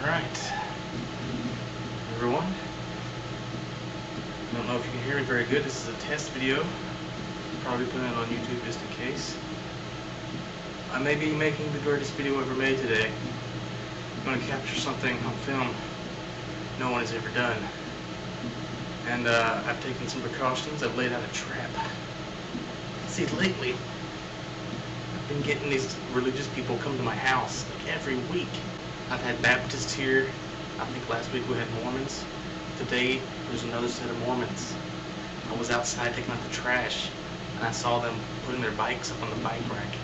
Alright, everyone. I don't know if you can hear me very good. This is a test video. Probably putting it on YouTube just in case. I may be making the greatest video ever made today. I'm going to capture something on film no one has ever done. And I've taken some precautions. I've laid out a trap. See, lately, I've been getting these religious people come to my house like every week. I've had Baptists here. I think last week we had Mormons. Today there's another set of Mormons. I was outside taking out the trash and I saw them putting their bikes up on the bike rack,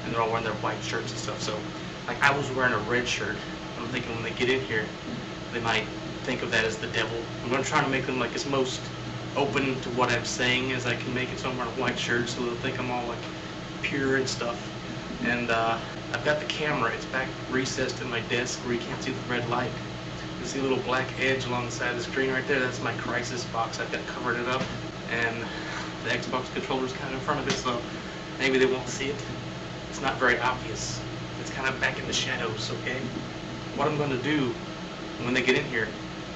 and they're all wearing their white shirts and stuff. So, like, I was wearing a red shirt. I'm thinking when they get in here, they might think of that as the devil. I'm going to try to make them like as most open to what I'm saying as I can make it. So I'm wearing a white shirt so they'll think I'm all like pure and stuff. And I've got the camera. It's back recessed in my desk where you can't see the red light. You see a little black edge along the side of the screen right there. That's my crisis box. I've got covered it up, and the Xbox controller's kind of in front of it, so maybe they won't see it. It's not very obvious. It's kind of back in the shadows, okay? What I'm going to do when they get in here,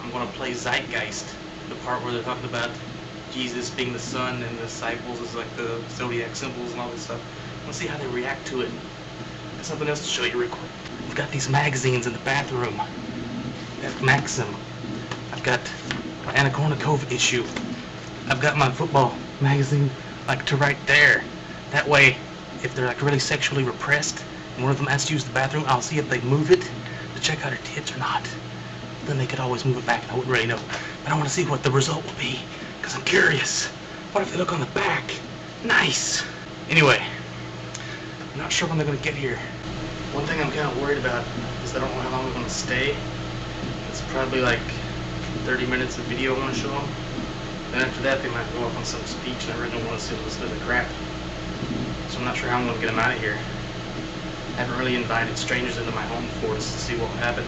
I'm going to play Zeitgeist, the part where they're talking about Jesus being the sun and the disciples is like the zodiac symbols and all this stuff. Let's see how they react to it. There's something else to show you real quick. We've got these magazines in the bathroom. I've Maxim. I've got my Anna Kournikova issue. I've got my football magazine like to right there. That way, if they're like really sexually repressed and one of them has to use the bathroom, I'll see if they move it to check out her tits or not. Then they could always move it back and I wouldn't really know. But I want to see what the result will be, because I'm curious. What if they look on the back? Nice! Anyway, I'm not sure when they're going to get here. One thing I'm kind of worried about is I don't know how long they're going to stay. It's probably like 30 minutes of video I want to show them. Then after that they might go off on some speech and I really don't want to sit and listen to the crap. So I'm not sure how I'm going to get them out of here. I haven't really invited strangers into my home before just to see what will happen.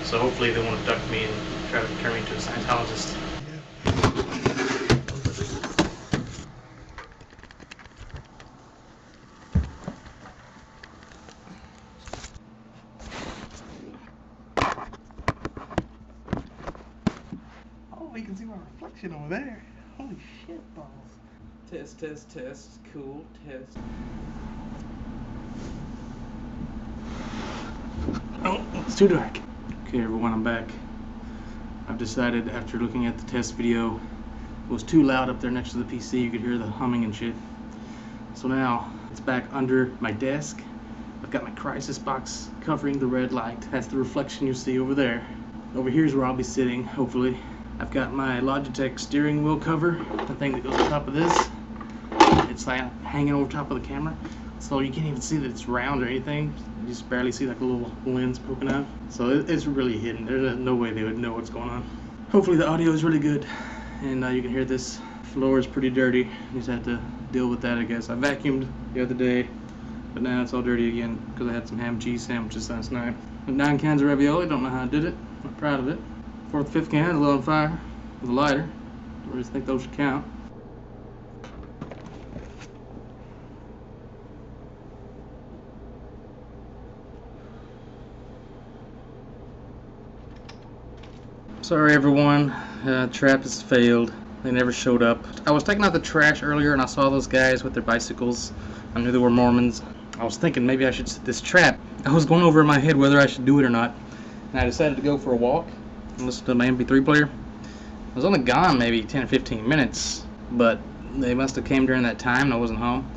So hopefully they won't abduct me and try to turn me into a Scientologist. Oh, you can see my reflection over there. Holy shit balls. Test, test, test. Cool, test. Oh, it's too dark. Okay everyone, I'm back. I've decided after looking at the test video, it was too loud up there next to the PC, you could hear the humming and shit. So now, it's back under my desk. I've got my crisis box covering the red light. That's the reflection you see over there. Over here's where I'll be sitting, hopefully. I've got my Logitech steering wheel cover, the thing that goes on top of this. It's like hanging over top of the camera, so you can't even see that it's round or anything. You just barely see like a little lens poking out. So it's really hidden. There's no way they would know what's going on. Hopefully the audio is really good, and you can hear this. Floor is pretty dirty. You just have to deal with that, I guess. I vacuumed the other day, but now it's all dirty again because I had some ham and cheese sandwiches last night. 9 cans of ravioli. Don't know how I did it. Not proud of it. 4th, 5th can, a little on fire with a lighter. I just think those should count. Sorry everyone, trap has failed. They never showed up. I was taking out the trash earlier and I saw those guys with their bicycles. I knew they were Mormons. I was thinking maybe I should set this trap. I was going over in my head whether I should do it or not. And I decided to go for a walk and listen to my MP3 player. I was only gone maybe 10 or 15 minutes, but they must have came during that time and I wasn't home.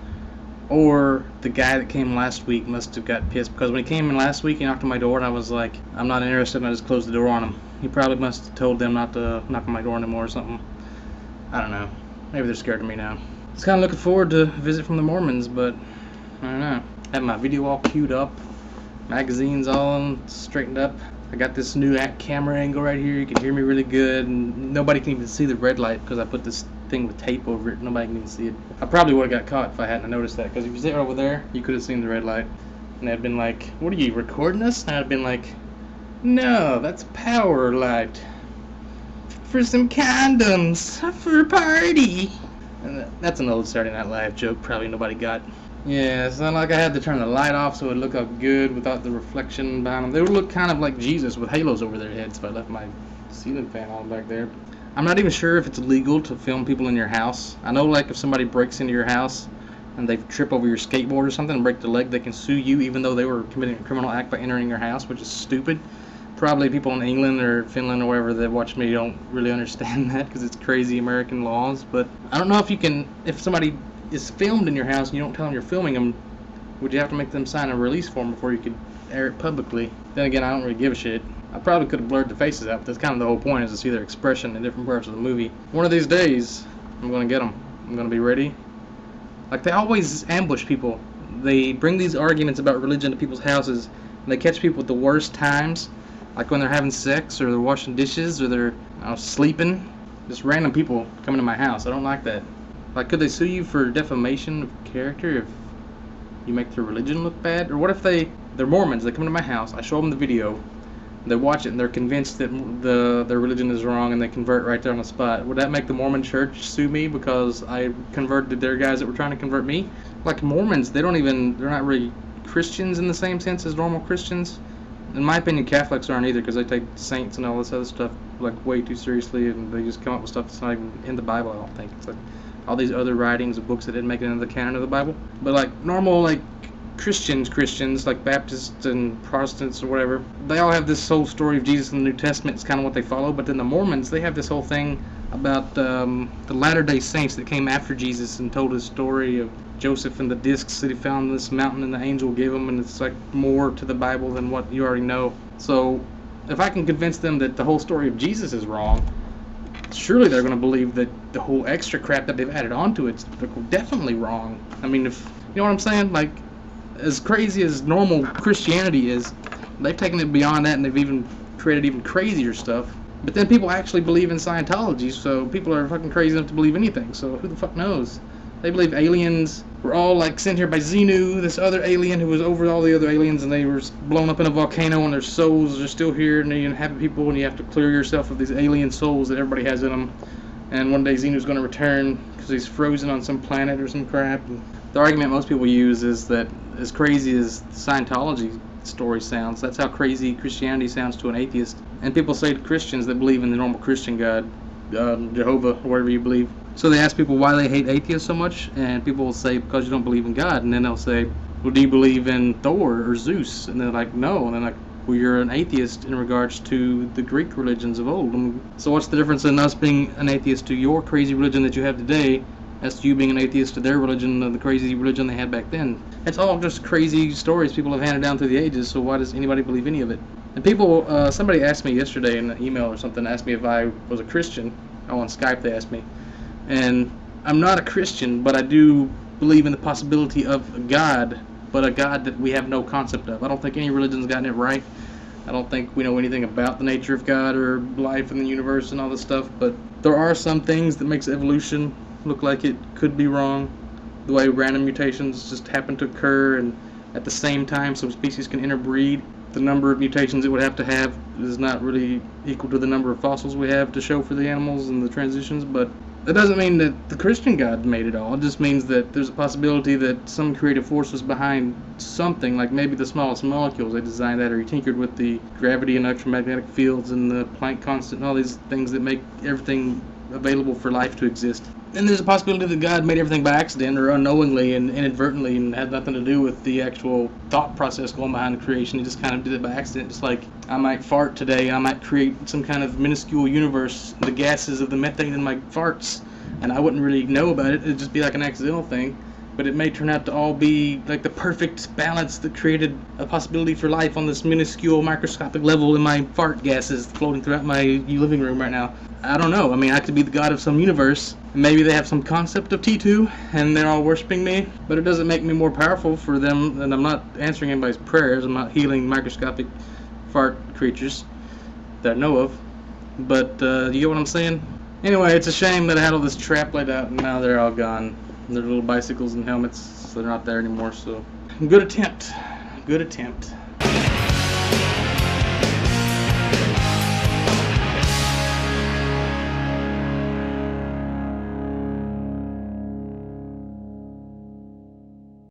Or the guy that came last week must have got pissed, because when he came in last week he knocked on my door and I was like, I'm not interested, and I just closed the door on him. He probably must have told them not to knock on my door anymore or something. I don't know. Maybe they're scared of me now. I was kind of looking forward to a visit from the Mormons, but I don't know. I have my video all queued up, magazines all straightened up. I got this new camera angle right here. You can hear me really good, and nobody can even see the red light because I put this thing with tape over it. Nobody can even see it. I probably would have got caught if I hadn't noticed that, because if you sit over there, you could have seen the red light. And I'd been like, what are you, recording us? And I'd been like, no, that's power light. For some condoms. For a party. And that's an old Saturday Night Live joke probably nobody got. Yeah, it's not like I had to turn the light off so it would look up good without the reflection behind them. They would look kind of like Jesus with halos over their heads if I left my ceiling fan on back there. I'm not even sure if it's legal to film people in your house. I know, like, if somebody breaks into your house and they trip over your skateboard or something and break their leg, they can sue you even though they were committing a criminal act by entering your house, which is stupid. Probably people in England or Finland or wherever that watch me don't really understand that because it's crazy American laws. But I don't know if you can, if somebody is filmed in your house and you don't tell them you're filming them, would you have to make them sign a release form before you could air it publicly? Then again, I don't really give a shit. I probably could have blurred the faces out, but that's kind of the whole point, is to see their expression in different parts of the movie. One of these days, I'm going to get them. I'm going to be ready. Like, they always ambush people. They bring these arguments about religion to people's houses, and they catch people at the worst times, like when they're having sex, or they're washing dishes, or they're sleeping. Just random people coming to my house. I don't like that. Like, could they sue you for defamation of character if you make their religion look bad? Or what if they're Mormons, they come to my house, I show them the video, they watch it, and they're convinced that their religion is wrong, and they convert right there on the spot. Would that make the Mormon church sue me because I converted their guys that were trying to convert me? Like, Mormons, they're not really Christians in the same sense as normal Christians. In my opinion, Catholics aren't either, because they take saints and all this other stuff like way too seriously, and they just come up with stuff that's not even in the Bible, I don't think. It's like all these other writings of books that didn't make it into the canon of the Bible. But like normal, like Christians like Baptists and Protestants or whatever, they all have this whole story of Jesus in the New Testament. It's kind of what they follow. But then the Mormons, they have this whole thing about the Latter-day Saints that came after Jesus and told his story of Joseph and the discs that he found on this mountain and the angel gave him, and it's like more to the Bible than what you already know. So if I can convince them that the whole story of Jesus is wrong, surely they're going to believe that the whole extra crap that they've added onto it's definitely wrong. I mean, if you know what I'm saying, like, as crazy as normal Christianity is, they've taken it beyond that, and they've even created even crazier stuff. But then people actually believe in Scientology, so people are fucking crazy enough to believe anything, so who the fuck knows? They believe aliens were all like sent here by Xenu, this other alien who was over all the other aliens, and they were blown up in a volcano, and their souls are still here, and you happy people, and you have to clear yourself of these alien souls that everybody has in them. And one day Xenu's going to return because he's frozen on some planet or some crap. And the argument most people use is that as crazy as Scientology story sounds, that's how crazy Christianity sounds to an atheist. And people say to Christians that believe in the normal Christian God, Jehovah, or whatever you believe. So they ask people why they hate atheists so much, and people will say, because you don't believe in God. And then they'll say, well, do you believe in Thor or Zeus? And they're like, no. And they're like, well, you're an atheist in regards to the Greek religions of old. So what's the difference in us being an atheist to your crazy religion that you have today as to you being an atheist to their religion, the crazy religion they had back then? It's all just crazy stories people have handed down through the ages, so why does anybody believe any of it? And people, somebody asked me yesterday in an email or something, asked me if I was a Christian. Oh, on Skype they asked me. And I'm not a Christian, but I do believe in the possibility of a God, but a God that we have no concept of. I don't think any religion's gotten it right. I don't think we know anything about the nature of God or life in the universe and all this stuff, but there are some things that makes evolution look like it could be wrong. The way random mutations just happen to occur, and at the same time some species can interbreed. The number of mutations it would have to have is not really equal to the number of fossils we have to show for the animals and the transitions, but that doesn't mean that the Christian God made it all. It just means that there's a possibility that some creative force was behind something, like maybe the smallest molecules. They designed that, or he tinkered with the gravity and electromagnetic fields and the Planck constant and all these things that make everything available for life to exist. And there's a possibility that God made everything by accident or unknowingly and inadvertently and had nothing to do with the actual thought process going behind the creation. He just kind of did it by accident. Just like I might fart today, I might create some kind of minuscule universe, the gases of the methane in my farts, and I wouldn't really know about it. It'd just be like an accidental thing. But it may turn out to all be like the perfect balance that created a possibility for life on this minuscule microscopic level in my fart gases floating throughout my living room right now. I don't know. I mean, I could be the god of some universe, and maybe they have some concept of T2, and they're all worshiping me, but it doesn't make me more powerful for them, and I'm not answering anybody's prayers. I'm not healing microscopic fart creatures that I know of. But you get what I'm saying? Anyway, it's a shame that I had all this trap laid out, and now they're all gone. Their little bicycles and helmets, so they're not there anymore, so good attempt.